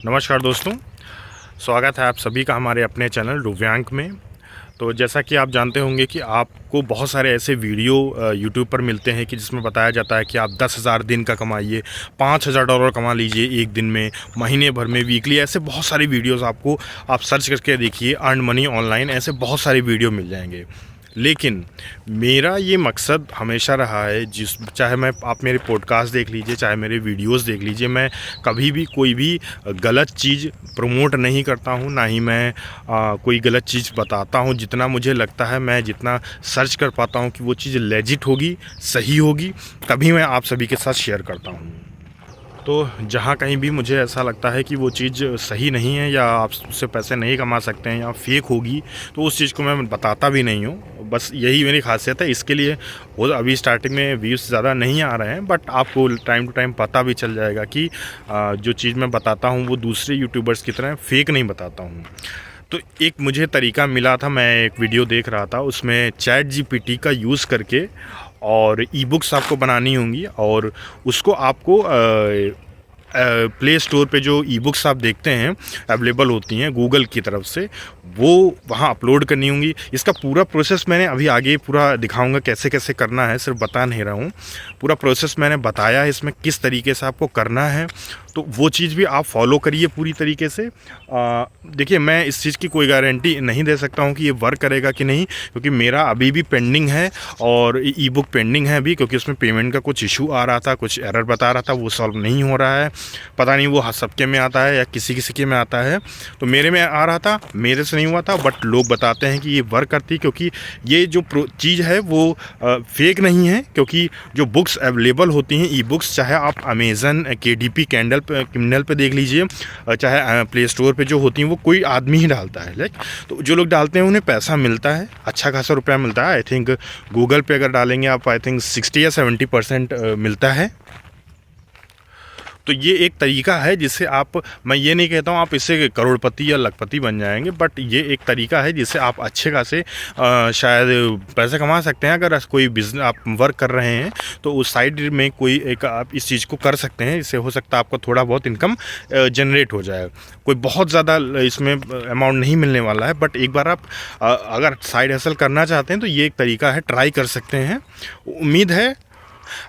नमस्कार दोस्तों, स्वागत है आप सभी का हमारे अपने चैनल दिव्यांक में। तो जैसा कि आप जानते होंगे कि आपको बहुत सारे ऐसे वीडियो यूट्यूब पर मिलते हैं कि जिसमें बताया जाता है कि आप 10,000 दिन का कमाइए, $5,000 कमा लीजिए एक दिन में, महीने भर में, वीकली। ऐसे बहुत सारी वीडियोस आपको आप सर्च करके देखिए, अर्न मनी ऑनलाइन, ऐसे बहुत सारे वीडियो मिल जाएंगे। लेकिन मेरा ये मकसद हमेशा रहा है, चाहे मैं आप मेरे पॉडकास्ट देख लीजिए, चाहे मेरे वीडियोस देख लीजिए, मैं कभी भी कोई भी गलत चीज़ प्रमोट नहीं करता हूँ, ना ही मैं कोई गलत चीज़ बताता हूँ। जितना मुझे लगता है, मैं जितना सर्च कर पाता हूँ कि वो चीज़ लेजिट होगी, सही होगी, तभी मैं आप सभी के साथ शेयर करता हूँ। तो जहाँ कहीं भी मुझे ऐसा लगता है कि वो चीज़ सही नहीं है, या आप उससे पैसे नहीं कमा सकते हैं, या फेक होगी, तो उस चीज़ को मैं बताता भी नहीं हूँ। बस यही मेरी खासियत है। इसके लिए वो अभी स्टार्टिंग में व्यूज़ ज़्यादा नहीं आ रहे हैं, बट आपको टाइम टू टाइम पता भी चल जाएगा कि जो चीज़ मैं बताता हूँ वो दूसरे यूट्यूबर्स की तरह फेक नहीं बताता हूँ। तो एक मुझे तरीका मिला था, मैं एक वीडियो देख रहा था, उसमें चैट जीपीटी का यूज़ करके और ई बुक्स आपको बनानी होंगी, और उसको आपको प्ले स्टोर पे जो ई बुक्स आप देखते हैं अवेलेबल होती हैं गूगल की तरफ से, वो वहाँ अपलोड करनी होंगी। इसका पूरा प्रोसेस मैंने अभी आगे पूरा दिखाऊंगा कैसे कैसे करना है, सिर्फ बता नहीं रहा हूँ, पूरा प्रोसेस मैंने बताया है इसमें किस तरीके से आपको करना है। तो वो चीज़ भी आप फॉलो करिए पूरी तरीके से। देखिए, मैं इस चीज़ की कोई गारंटी नहीं दे सकता हूँ कि ये वर्क करेगा कि नहीं, क्योंकि मेरा अभी भी पेंडिंग है, और ई बुक पेंडिंग है अभी, क्योंकि उसमें पेमेंट का कुछ इशू आ रहा था, कुछ एरर बता रहा था, वो सॉल्व नहीं हो रहा है। पता नहीं वो सबके में आता है या किसी किसी के में आता है। तो मेरे में आ रहा था, मेरे से नहीं हुआ था, बट लोग बताते हैं कि ये वर्क करती है, क्योंकि ये जो चीज़ है वो फेक नहीं है। क्योंकि जो बुक्स अवेलेबल होती हैं ई बुक्स, चाहे आप अमेज़न, KDP, किंडल पे देख लीजिए, चाहे प्ले स्टोर पे जो होती हैं, वो कोई आदमी ही डालता है। लाइक, तो जो लोग डालते हैं उन्हें पैसा मिलता है, अच्छा खासा रुपया मिलता है। आई थिंक गूगल पे अगर डालेंगे आप, आई थिंक 60 या 70% मिलता है। तो ये एक तरीका है जिससे आप, मैं ये नहीं कहता हूँ आप इससे करोड़पति या लखपति बन जाएंगे, बट ये एक तरीका है जिससे आप अच्छे खासे शायद पैसे कमा सकते हैं। अगर कोई बिजनेस आप वर्क कर रहे हैं तो उस साइड में कोई एक आप इस चीज़ को कर सकते हैं। इससे हो सकता है आपको थोड़ा बहुत इनकम जनरेट हो जाए। कोई बहुत ज़्यादा इसमें अमाउंट नहीं मिलने वाला है, बट एक बार आप अगर साइड हसल करना चाहते हैं तो ये एक तरीका है, ट्राई कर सकते हैं। उम्मीद है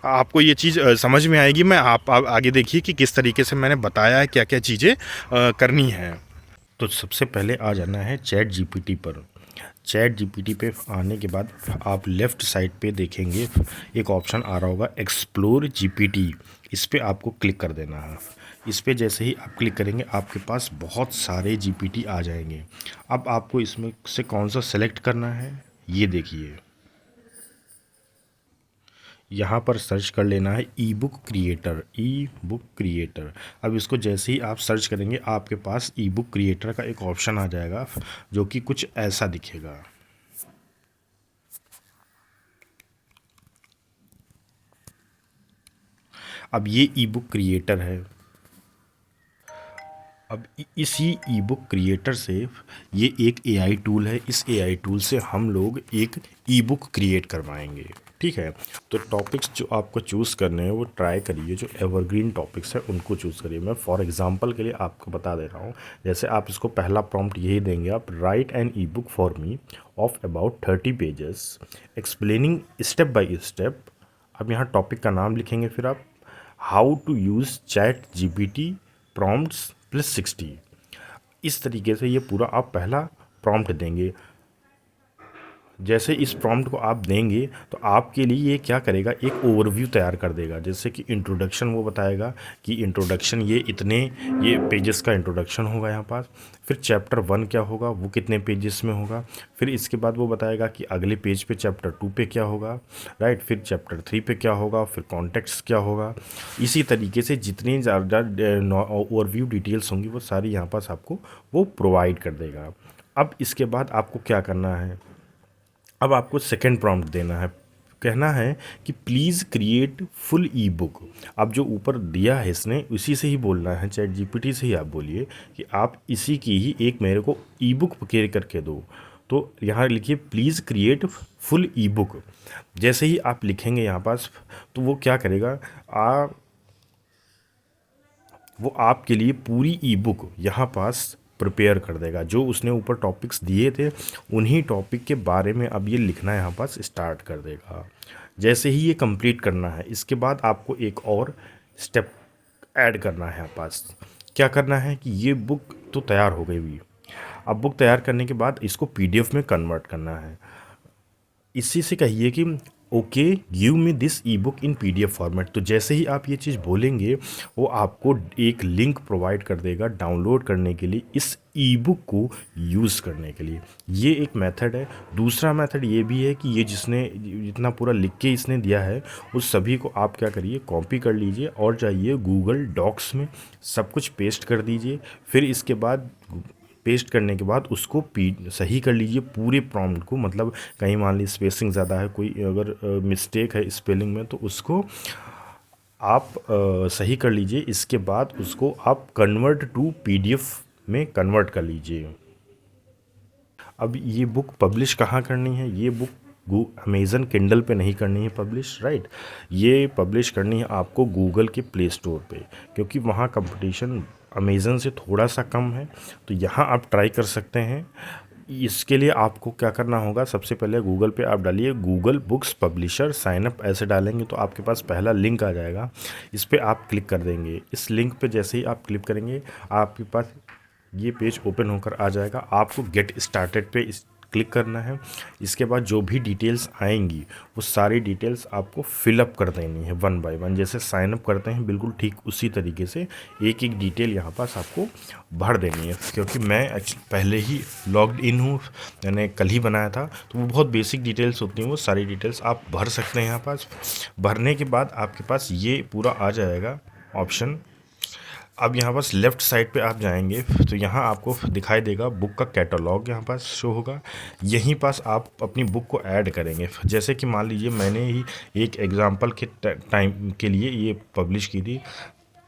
आपको ये चीज़ समझ में आएगी। मैं आप आगे देखिए कि किस तरीके से मैंने बताया है क्या क्या चीज़ें करनी है। तो सबसे पहले आ जाना है चैट जीपीटी पर। चैट जीपीटी पे आने के बाद आप लेफ़्ट साइड पे देखेंगे एक ऑप्शन आ रहा होगा, एक्सप्लोर जीपीटी। इस पर आपको क्लिक कर देना है। इस पर जैसे ही आप क्लिक करेंगे आपके पास बहुत सारे जीपीटी आ जाएंगे। अब आपको इसमें से कौन सा सेलेक्ट करना है, ये देखिए। यहाँ पर सर्च कर लेना है ई बुक क्रिएटर, ई बुक क्रिएटर। अब इसको जैसे ही आप सर्च करेंगे आपके पास ई बुक क्रिएटर का एक ऑप्शन आ जाएगा, जो कि कुछ ऐसा दिखेगा। अब ये ई बुक क्रिएटर है। अब इसी ई बुक क्रिएटर से, ये एक एआई टूल है, इस एआई टूल से हम लोग एक ई बुक क्रिएट करवाएंगे। ठीक है, तो टॉपिक्स जो आपको चूज़ करने हैं वो ट्राई करिए, जो एवरग्रीन टॉपिक्स है उनको चूज़ करिए। मैं फॉर एग्जांपल के लिए आपको बता दे रहा हूँ। जैसे आप इसको पहला प्रॉम्प्ट यही देंगे, आप write an e book for me of about 30 pages explaining step by step. अब यहाँ टॉपिक का नाम लिखेंगे, फिर आप how to use ChatGPT prompts +60। इस तरीके से ये पूरा आप पहला प्रॉम्प्ट देंगे। जैसे इस प्रॉम्प्ट को आप देंगे तो आपके लिए ये क्या करेगा, एक ओवरव्यू तैयार कर देगा। जैसे कि इंट्रोडक्शन वो बताएगा कि इंट्रोडक्शन ये पेजेस का इंट्रोडक्शन होगा यहाँ पास। फिर चैप्टर 1 क्या होगा, वो कितने पेजेस में होगा। फिर इसके बाद वो बताएगा कि अगले पेज पे चैप्टर 2 पे क्या होगा, राइट। फिर चैप्टर 3 पे क्या होगा, फिर कॉन्टेक्स्ट क्या होगा। इसी तरीके से जितनी ज़्यादा ओवरव्यू डिटेल्स होंगी वो सारी यहाँ पास आपको वो प्रोवाइड कर देगा। अब इसके बाद आपको क्या करना है, अब आपको सेकेंड प्रॉम्प्ट देना है। कहना है कि please create full E book. अब जो ऊपर दिया है इसने, उसी से ही बोलना है, चैट जीपीटी से ही आप बोलिए कि आप इसी की ही एक मेरे को ई बुक क्रिएट करके दो। तो यहाँ लिखिए please create full E book. जैसे ही आप लिखेंगे यहाँ पास, तो वो क्या करेगा, वो आपके लिए पूरी ई बुक यहाँ पास प्रिपेयर कर देगा। जो उसने ऊपर टॉपिक्स दिए थे उन्हीं टॉपिक के बारे में अब ये लिखना यहाँ पास स्टार्ट कर देगा। जैसे ही ये कंप्लीट करना है, इसके बाद आपको एक और स्टेप ऐड करना है यहाँ पास। क्या करना है कि ये बुक तो तैयार हो गई हुई, अब बुक तैयार करने के बाद इसको पीडीएफ में कन्वर्ट करना है। इसी से कहिए कि okay give me this E book in PDF format. तो जैसे ही आप ये चीज़ बोलेंगे वो आपको एक लिंक प्रोवाइड कर देगा डाउनलोड करने के लिए, इस ई बुक को यूज़ करने के लिए। ये एक मेथड है। दूसरा मेथड ये भी है कि ये जिसने जितना पूरा लिख के इसने दिया है उस सभी को आप क्या करिए, कॉपी कर लीजिए और जाइए गूगल डॉक्स में सब कुछ पेस्ट कर दीजिए। फिर इसके बाद पेस्ट करने के बाद उसको सही कर लीजिए पूरे प्रॉम्प्ट को। मतलब कहीं मान ली स्पेसिंग ज़्यादा है, कोई अगर मिस्टेक है स्पेलिंग में, तो उसको आप सही कर लीजिए। इसके बाद उसको आप कन्वर्ट टू पीडीएफ में कन्वर्ट कर लीजिए। अब ये बुक पब्लिश कहाँ करनी है? ये बुक अमेज़न किंडल पे नहीं करनी है पब्लिश, राइट। ये पब्लिश करनी है आपको गूगल के प्ले स्टोर पे, क्योंकि वहाँ कंपटीशन अमेज़न से थोड़ा सा कम है। तो यहाँ आप ट्राई कर सकते हैं। इसके लिए आपको क्या करना होगा, सबसे पहले गूगल पे आप डालिए Google Books publisher sign up, ऐसे डालेंगे तो आपके पास पहला लिंक आ जाएगा। इस पर आप क्लिक कर देंगे। इस लिंक पे जैसे ही आप क्लिक करेंगे आपके पास ये पेज ओपन होकर आ जाएगा। आपको गेट स्टार्टेड पे क्लिक करना है। इसके बाद जो भी डिटेल्स आएंगी वो सारी डिटेल्स आपको फिलअप कर देनी है वन बाय वन। जैसे साइन अप करते हैं बिल्कुल ठीक उसी तरीके से एक एक डिटेल यहाँ पास आपको भर देनी है। क्योंकि मैं पहले ही लॉग्ड इन हूँ, मैंने कल ही बनाया था, तो वो बहुत बेसिक डिटेल्स होती हैं, वो सारी डिटेल्स आप भर सकते हैं यहाँ पास। भरने के बाद आपके पास ये पूरा आ जाएगा ऑप्शन। अब यहाँ पास लेफ़्ट साइड पे आप जाएंगे तो यहाँ आपको दिखाई देगा बुक का कैटलॉग, यहाँ पास शो होगा। यहीं पास आप अपनी बुक को ऐड करेंगे। जैसे कि मान लीजिए मैंने ही एक एग्ज़ाम्पल के टाइम के लिए ये पब्लिश की थी।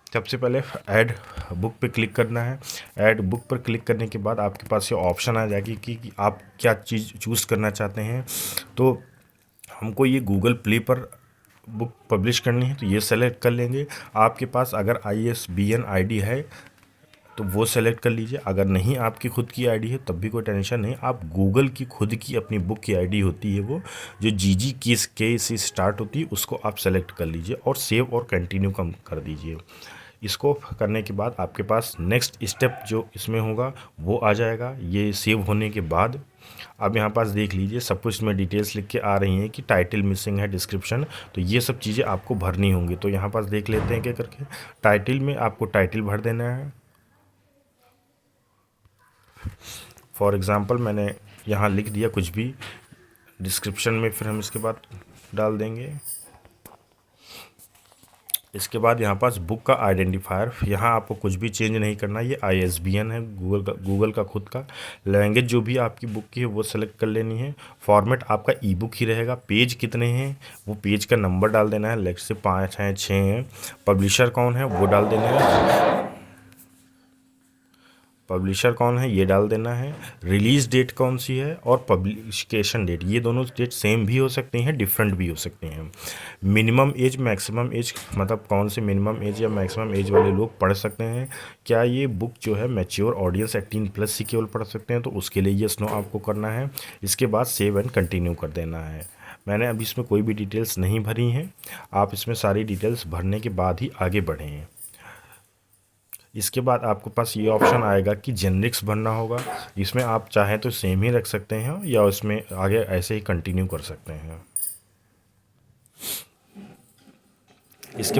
सबसे पहले ऐड बुक पे क्लिक करना है। ऐड बुक पर क्लिक करने के बाद आपके पास ये ऑप्शन आ जाएगी कि आप क्या चीज़ चूज़ करना चाहते हैं। तो हमको ये गूगल प्ले पर बुक पब्लिश करनी है तो ये सेलेक्ट कर लेंगे। आपके पास अगर ISBN आईडी है तो वो सेलेक्ट कर लीजिए। अगर नहीं आपकी खुद की आईडी है तब भी कोई टेंशन नहीं, आप गूगल की खुद की अपनी बुक की आईडी होती है वो जो GG के से स्टार्ट होती है उसको आप सेलेक्ट कर लीजिए और सेव और कंटिन्यू कम कर दीजिए। इसको करने के बाद आपके पास नेक्स्ट स्टेप जो इसमें होगा वो आ जाएगा। ये सेव होने के बाद अब यहाँ पास देख लीजिए सब कुछ में डिटेल्स लिख के आ रही हैं कि टाइटल मिसिंग है, डिस्क्रिप्शन, तो ये सब चीज़ें आपको भरनी होंगी। तो यहाँ पास देख लेते हैं क्या करके। टाइटल में आपको टाइटल भर देना है। फॉर एग्ज़ाम्पल मैंने यहाँ लिख दिया कुछ भी। डिस्क्रिप्शन में फिर हम इसके बाद डाल देंगे। इसके बाद यहाँ पास बुक का आइडेंटिफायर, यहाँ आपको कुछ भी चेंज नहीं करना। ये ISBN है गूगल का खुद का। लैंग्वेज जो भी आपकी बुक की है वो सेलेक्ट कर लेनी है। फॉर्मेट आपका ई बुक ही रहेगा। पेज कितने हैं वो पेज का नंबर डाल देना है, लेट से 5 हैं 6 हैं। पब्लिशर कौन है वो डाल देना है। पब्लिशर कौन है ये डाल देना है। रिलीज़ डेट कौन सी है और पब्लिकेशन डेट, ये दोनों डेट सेम भी हो सकती हैं, डिफरेंट भी हो सकती हैं। मिनिमम एज मैक्सिमम एज, मतलब कौन से मिनिमम एज या मैक्सिमम एज वाले लोग पढ़ सकते हैं। क्या ये बुक जो है मैच्योर ऑडियंस 18+ ही केवल पढ़ सकते हैं, तो उसके लिए यस नो आपको करना है। इसके बाद सेव एंड कंटिन्यू कर देना है। मैंने अभी इसमें कोई भी डिटेल्स नहीं भरी हैं, आप इसमें सारी डिटेल्स भरने के बाद ही आगे बढ़ें। इसके बाद आपके पास ये ऑप्शन आएगा कि जेनरिक्स भरना होगा। इसमें आप चाहें तो सेम ही रख सकते हैं या उसमें आगे ऐसे ही कंटिन्यू कर सकते हैं। इसके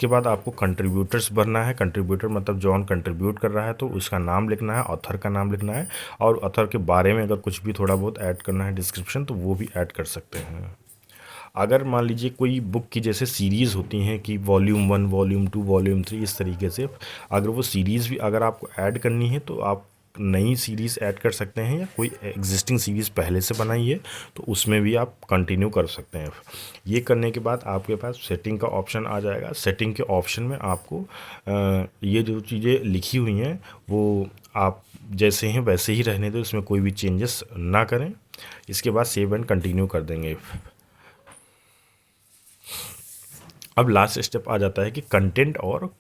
बाद आपको कंट्रीब्यूटर्स भरना है। कंट्रीब्यूटर मतलब जॉन कंट्रीब्यूट कर रहा है तो उसका नाम लिखना है, ऑथर का नाम लिखना है, और ऑथर के बारे में अगर कुछ भी थोड़ा बहुत ऐड करना है डिस्क्रिप्शन तो वो भी ऐड कर सकते हैं। अगर मान लीजिए कोई बुक की जैसे सीरीज़ होती हैं कि वॉल्यूम 1 वॉल्यूम 2 वॉल्यूम 3 इस तरीके से, अगर वो सीरीज़ भी अगर आपको ऐड करनी है तो आप नई सीरीज़ ऐड कर सकते हैं, या कोई एग्जिस्टिंग सीरीज़ पहले से बनाई है तो उसमें भी आप कंटिन्यू कर सकते हैं। ये करने के बाद आपके पास सेटिंग का ऑप्शन आ जाएगा। सेटिंग के ऑप्शन में आपको ये जो चीज़ें लिखी हुई हैं वो आप जैसे हैं वैसे ही रहने दें, उसमें कोई भी चेंजेस ना करें। इसके बाद सेव एंड कंटिन्यू कर देंगे। अब लास्ट स्टेप आ जाता है कि कंटेंट और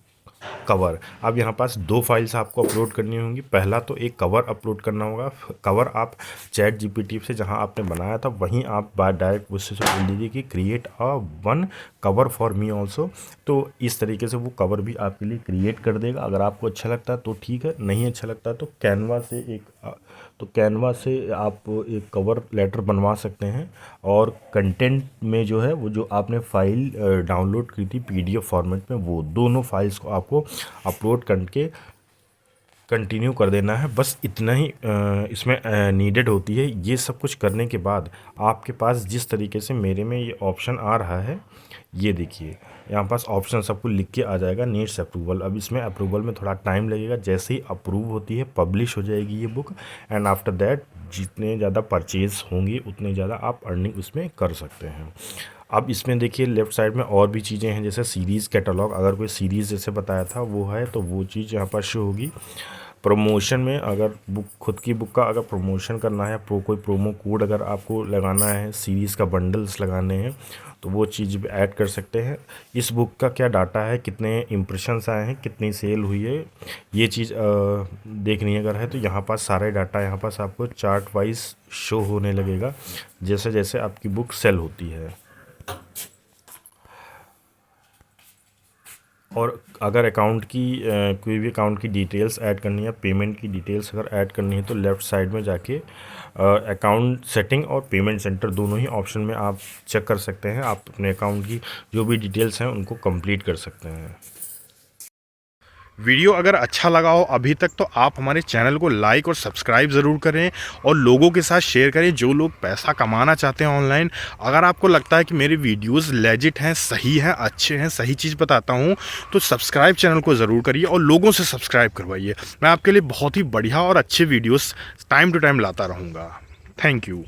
कवर। अब यहाँ पास दो फाइल्स आपको अपलोड करनी होंगी। पहला तो एक कवर अपलोड करना होगा। कवर आप चैट जीपीटी से जहाँ आपने बनाया था वहीं आप बाय डायरेक्ट उससे बोल दीजिए कि create a one cover for me also, तो इस तरीके से वो कवर भी आपके लिए क्रिएट कर देगा। अगर आपको अच्छा लगता है तो ठीक है, नहीं अच्छा लगता तो कैनवा से आप एक कवर लेटर बनवा सकते हैं। और कंटेंट में जो है वो जो आपने फाइल डाउनलोड की थी पीडीएफ फॉर्मेट में, वो दोनों फाइल्स को आपको अपलोड करके कंटिन्यू कर देना है। बस इतना ही इसमें नीडेड होती है। ये सब कुछ करने के बाद आपके पास जिस तरीके से मेरे में ये ऑप्शन आ रहा है, ये देखिए यहाँ पास ऑप्शन सबको लिख के आ जाएगा नीड्स अप्रूवल। अब इसमें अप्रूवल में थोड़ा टाइम लगेगा। जैसे ही अप्रूव होती है पब्लिश हो जाएगी ये बुक, एंड आफ्टर दैट जितने ज़्यादा परचेज होंगी उतने ज़्यादा आप अर्निंग उसमें कर सकते हैं। अब इसमें देखिए लेफ़्ट साइड में और भी चीज़ें हैं, जैसे सीरीज़ कैटलॉग। अगर कोई सीरीज़ जैसे बताया था वो है तो वो चीज़ यहाँ पर शो होगी। प्रमोशन में अगर बुक खुद की बुक का अगर प्रमोशन करना है, कोई प्रोमो कोड अगर आपको लगाना है, सीरीज़ का बंडल्स लगाने हैं तो वो चीज़ भी ऐड कर सकते हैं। इस बुक का क्या डाटा है, कितने इम्प्रेशंस आए हैं, कितनी सेल हुई है, ये चीज़ देखनी अगर है तो यहाँ पास सारे डाटा यहाँ पास आपको चार्ट वाइज शो होने लगेगा जैसे जैसे आपकी बुक सेल होती है। और अगर अकाउंट की कोई भी अकाउंट की डिटेल्स ऐड करनी है, पेमेंट की डिटेल्स अगर ऐड करनी है तो लेफ़्ट साइड में जाके अकाउंट सेटिंग और पेमेंट सेंटर दोनों ही ऑप्शन में आप चेक कर सकते हैं। आप अपने अकाउंट की जो भी डिटेल्स हैं उनको कंप्लीट कर सकते हैं। वीडियो अगर अच्छा लगा हो अभी तक तो आप हमारे चैनल को लाइक और सब्सक्राइब ज़रूर करें और लोगों के साथ शेयर करें जो लोग पैसा कमाना चाहते हैं ऑनलाइन। अगर आपको लगता है कि मेरे वीडियोस लेजिट हैं, सही हैं, अच्छे हैं, सही चीज़ बताता हूं, तो सब्सक्राइब चैनल को ज़रूर करिए और लोगों से सब्सक्राइब करवाइए। मैं आपके लिए बहुत ही बढ़िया और अच्छे वीडियोज़ टाइम टू टाइम लाता रहूँगा। Thank you.